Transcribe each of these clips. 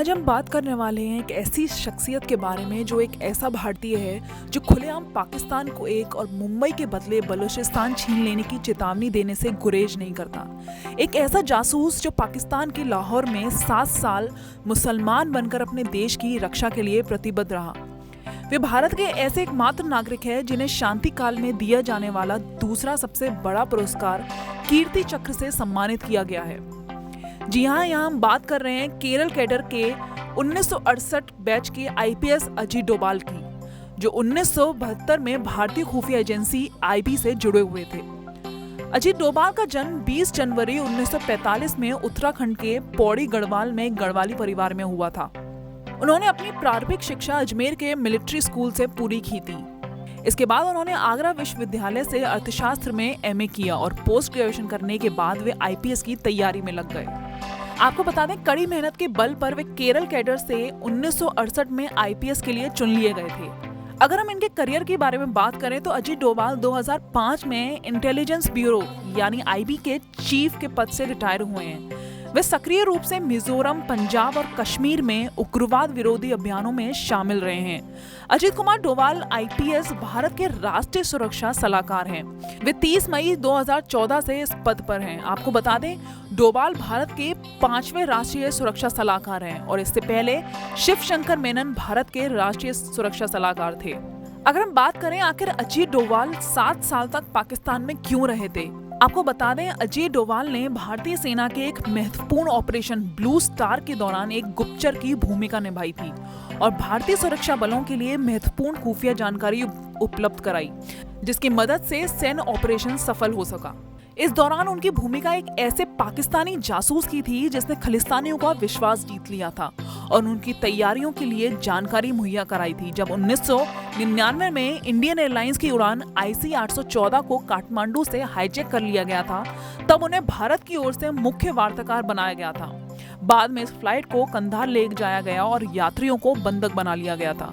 आज हम बात करने वाले हैं एक ऐसी शख्सियत के बारे में जो एक ऐसा भारतीय है जो खुलेआम पाकिस्तान को एक और मुंबई के बदले बलूचिस्तान छीन लेने की चेतावनी देने से गुरेज नहीं करता। एक ऐसा जासूस जो पाकिस्तान के लाहौर में 7 साल मुसलमान बनकर अपने देश की रक्षा के लिए प्रतिबद्ध रहा। वे भारत के ऐसे एकमात्र नागरिक हैं जिन्हें शांति काल में दिया जाने वाला दूसरा सबसे बड़ा पुरस्कार कीर्ति चक्र से सम्मानित किया गया है। जी हाँ, यहाँ हम बात कर रहे हैं केरल कैडर के 1968 बैच के आईपीएस अजीत डोभाल की, जो 1972 में भारतीय खुफिया एजेंसी आईबी से जुड़े हुए थे। अजीत डोभाल का जन्म 20 जनवरी 1945 में उत्तराखंड के पौड़ी गढ़वाल में गढ़वाली परिवार में हुआ था। उन्होंने अपनी प्रारंभिक शिक्षा अजमेर के मिलिट्री स्कूल से पूरी की थी। इसके बाद उन्होंने आगरा विश्वविद्यालय से अर्थशास्त्र में एमए किया और पोस्ट ग्रेजुएशन करने के बाद वे आईपीएस की तैयारी में लग गए। आपको बता दें, कड़ी मेहनत के बल पर वे केरल कैडर से 1968 में आईपीएस के लिए चुन लिए गए थे। अगर हम इनके करियर के बारे में बात करें तो अजीत डोभाल 2005 में इंटेलिजेंस ब्यूरो यानी आईबी के चीफ के पद से रिटायर हुए हैं। वे सक्रिय रूप से मिजोरम, पंजाब और कश्मीर में उग्रवाद विरोधी अभियानों में शामिल रहे हैं। अजीत कुमार डोभाल आईपीएस भारत के राष्ट्रीय सुरक्षा सलाहकार हैं। वे 30 मई 2014 से इस पद पर हैं। आपको बता दें, डोभाल भारत के 5वें राष्ट्रीय सुरक्षा सलाहकार हैं और इससे पहले शिव शंकर मेनन भारत के राष्ट्रीय सुरक्षा सलाहकार थे। अगर हम बात करें आखिर अजीत डोभाल 7 साल तक पाकिस्तान में क्यों रहे थे, आपको बता दें, अजीत डोभाल ने भारतीय सेना के एक महत्वपूर्ण ऑपरेशन ब्लू स्टार के दौरान एक गुप्तचर की भूमिका निभाई थी और भारतीय सुरक्षा बलों के लिए महत्वपूर्ण खुफिया जानकारी उपलब्ध कराई, जिसकी मदद से सैन्य ऑपरेशन सफल हो सका। इस दौरान उनकी भूमिका एक ऐसे पाकिस्तानी जासूस की थी जिसने खालिस्तानियों का विश्वास जीत लिया था और उनकी तैयारियों के लिए जानकारी मुहैया कराई थी। जब 1999 में इंडियन एयरलाइंस की उड़ान IC 814 को काठमांडू से हाईजैक कर लिया गया था, तब उन्हें भारत की ओर से मुख्य वार्ताकार बनाया गया था। बाद में इस फ्लाइट को कंधार ले जाया गया और यात्रियों को बंधक बना लिया गया था।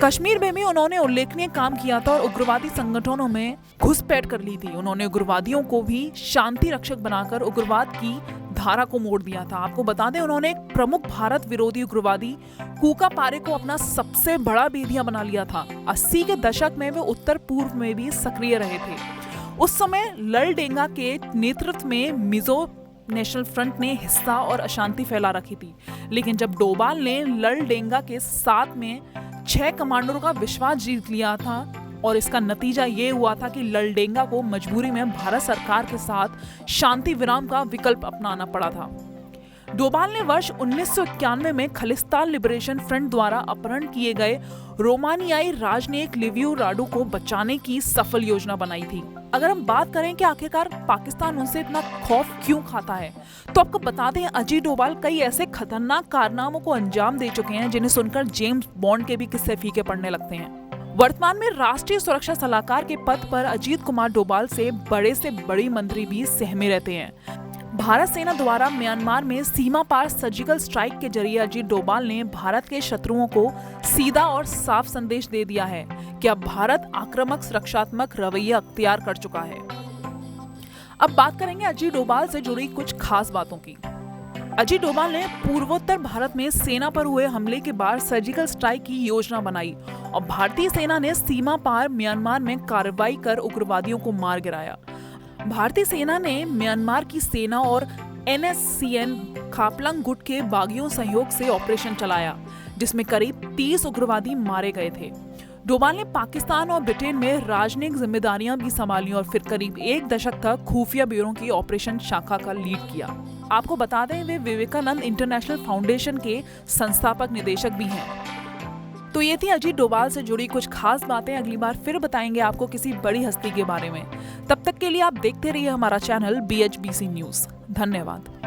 कश्मीर में भी उन्होंने उल्लेखनीय काम किया था और उग्रवादी संगठनों में घुसपैठ कर ली थी। उन्होंने उग्रवादियों को भी शांति रक्षक बनाकर उग्रवाद की धारा को मोड़ दिया था। आपको बता दें, उन्होंने एक प्रमुख भारत विरोधी उग्रवादी कूका पारे को अपना सबसे बड़ा भेदिया बना लिया था। 80 के दशक में वे उत्तर पूर्व में भी सक्रिय रहे थे। उस समय लल डेंगा के नेतृत्व में मिजो नेशनल फ्रंट ने हिस्सा और अशांति फैला रखी थी, लेकिन जब डोभाल ने लल डेंगा के साथ में 6 कमांडरों का विश्वास जीत लिया था और इसका नतीजा ये हुआ था कि ललडेंगा को मजबूरी में भारत सरकार के साथ शांति विराम का विकल्प अपनाना पड़ा था। डोभाल ने वर्ष 1991 में खालिस्तान लिबरेशन फ्रंट द्वारा अपहरण किए गए रोमानियाई राजनयिक लिवियो राडू को बचाने की सफल योजना बनाई थी। अगर हम बात करें कि आखिरकार पाकिस्तान उनसे इतना खौफ क्यों खाता है, तो आपको बता दें, अजीत डोभाल कई ऐसे खतरनाक कारनामों को अंजाम दे चुके हैं जिन्हें सुनकर जेम्स बॉन्ड के भी किस्से फीके पड़ने लगते हैं। वर्तमान में राष्ट्रीय सुरक्षा सलाहकार के पद पर अजीत कुमार डोभाल से बड़ी मंत्री भी सहमे रहते हैं। भारत सेना द्वारा म्यांमार में सीमा पार सर्जिकल स्ट्राइक के जरिए अजीत डोभाल ने भारत के शत्रुओं को सीधा और साफ संदेश दे दिया है कि अब भारत आक्रामक सुरक्षात्मक रवैया अख्तियार कर चुका है। अब बात करेंगे अजीत डोभाल से जुड़ी कुछ खास बातों की। अजीत डोभाल ने पूर्वोत्तर भारत में सेना पर हुए हमले के बाद सर्जिकल स्ट्राइक की योजना बनाई और भारतीय सेना ने सीमा पार म्यांमार में कार्रवाई कर उग्रवादियों को मार गिराया। भारतीय सेना ने म्यांमार की सेना और NSCN खापलंग गुट के बागियों सहयोग से ऑपरेशन चलाया, जिसमें करीब 30 उग्रवादी मारे गए थे। डोभाल ने पाकिस्तान और ब्रिटेन में राजनयिक जिम्मेदारियां भी संभाली और फिर करीब 1 दशक तक खुफिया ब्यूरो की ऑपरेशन शाखा का लीड किया। आपको बता दें, वे विवेकानंद इंटरनेशनल फाउंडेशन के संस्थापक निदेशक भी हैं। तो ये थी अजीत डोभाल से जुड़ी कुछ खास बातें। अगली बार फिर बताएंगे आपको किसी बड़ी हस्ती के बारे में। तब तक के लिए आप देखते रहिए हमारा चैनल BHBC न्यूज। धन्यवाद।